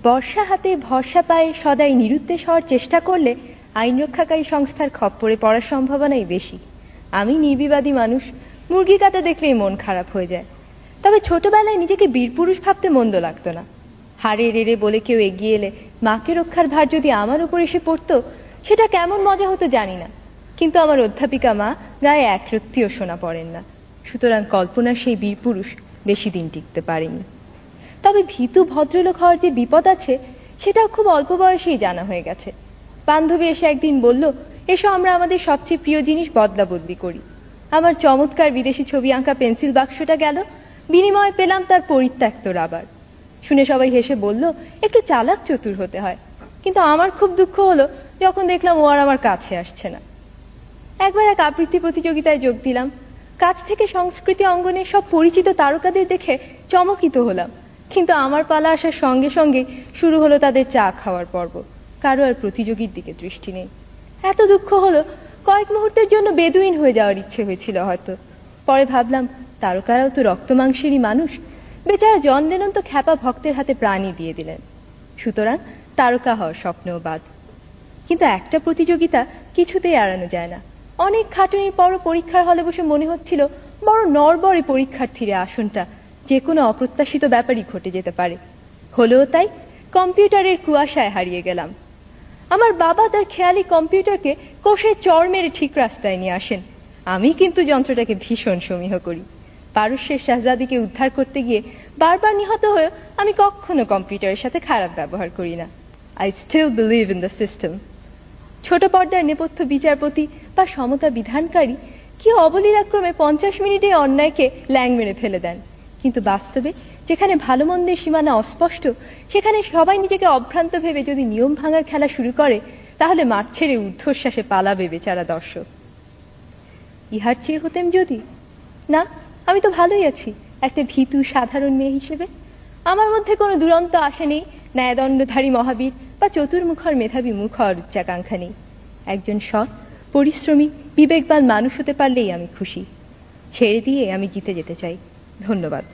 বর্ষা হাতে ভরসা পায়ে সদাই নিরুদ্দেশ হওয়ার চেষ্টা করলে আইন রক্ষাকারী সংস্থার খপ্পরে পড়ার সম্ভাবনাই বেশি। আমি নির্বিবাদী মানুষ, মুরগি কাটা দেখলেই মন খারাপ হয়ে যায়। তবে ছোটবেলায় নিজেকে বীরপুরুষ ভাবতে মন্দ লাগতো না। হাড়ে রেড়ে বলে কেউ এগিয়ে এলে মাকে রক্ষার ভার যদি আমার উপর এসে পড়তো, সেটা কেমন মজা হতো জানি না। কিন্তু আমার অধ্যাপিকা মা গায়ে এক রত্তিও সোনা পড়েন না, সুতরাং কল্পনার সেই বীরপুরুষ বেশি দিন টিকতে পারেনি। তবে ভীতু ভদ্রলোক হওয়ার যে বিপদ আছে, সেটাও খুব অল্প বয়সেই জানা হয়ে গেছে। বান্ধবী এসে একদিন বলল, এসো আমরা আমাদের সবচেয়ে প্রিয় জিনিস বদলা বদলি করি। আমার চমৎকার বিদেশি ছবি আঁকা পেন্সিল বাক্সটা গেল, বিনিময়ে পেলাম তার পরিত্যক্ত রাবার। শুনে সবাই হেসে বলল, একটু চালাক চতুর হতে হয়। কিন্তু আমার খুব দুঃখ হলো যখন দেখলাম ও আর আমার কাছে আসছে না। একবার এক আবৃত্তি প্রতিযোগিতায় যোগ দিলাম। কাছ থেকে সংস্কৃতি অঙ্গনে সব পরিচিত তারকাদের দেখে চমকিত হলাম, কিন্তু আমার পালা আসার সঙ্গে সঙ্গে শুরু হলো তাদের চা খাওয়ার পর্ব। কারো আর প্রতিযোগীর দিকে দৃষ্টি নেই। এত দুঃখ হলো, কয়েক মুহূর্তের জন্য বেদুইন হয়ে যাওয়ার ইচ্ছে হয়েছিল হয়তো। পরে ভাবলাম, তারকারাও তো রক্ত মাংসেরই মানুষ। বেচারা জন লেনন তো খ্যাপা ভক্তের হাতে প্রাণই দিয়ে দিলেন। সুতরাং তারকা হওয়ার স্বপ্নও বাদ। কিন্তু একটা প্রতিযোগিতা কিছুতেই এড়ানো যায় না। অনেক খাটুনির পরও পরীক্ষার হলে বসে মনে হচ্ছিল, বড় নড়বড়ে পরীক্ষার্থীরা আসনটা, যে কোনো অপ্রত্যাশিত ব্যাপারই ঘটে যেতে পারে। হলেও তাই, কম্পিউটারের কুয়াশায় হারিয়ে গেলাম। আমার বাবা তার খেয়ালি কম্পিউটারকে কষে চড় মেরে ঠিক রাস্তায় নিয়ে আসেন। আমি কিন্তু যন্ত্রটাকে ভীষণ সমীহ করি। পারস্যের শাহজাদিকে উদ্ধার করতে গিয়ে বারবার নিহত হয়েও আমি কখনো কম্পিউটারের সাথে খারাপ ব্যবহার করি না। I still believe in the system. ছোট পর্দার নেপথ্য বিচারপতি বা সমতা বিধানকারী কি অবলীলাক্রমে 50 মিনিটে অন্যায়কে ল্যাং মেরে ফেলে দেন। কিন্তু বাস্তবে যেখানে ভালো মন্দের সীমানা অস্পষ্ট, সেখানে সবাই নিজেকে অভ্রান্ত ভেবে যদি নিয়ম ভাঙার খেলা শুরু করে, তাহলে মাঠ ছেড়ে ঊর্ধ্বশ্বাসে পালাবে বেচারা দর্শক। ইহার চেয়ে হতেম যদি না, আমি তো ভালোই আছি একটা ভীতু সাধারণ মেয়ে হিসেবে। আমার মধ্যে কোনো দুরন্ত আশা নেই, ন্যায়দণ্ডধারী মহাবীর বা চতুর্মুখর মেধাবী মুখ আর উচ্চাকাঙ্ক্ষা নেই। একজন সৎ, পরিশ্রমী, বিবেকবান মানুষ হতে পারলেই আমি খুশি। ছেড়ে দিয়ে আমি জিতে যেতে চাই। ধন্যবাদ।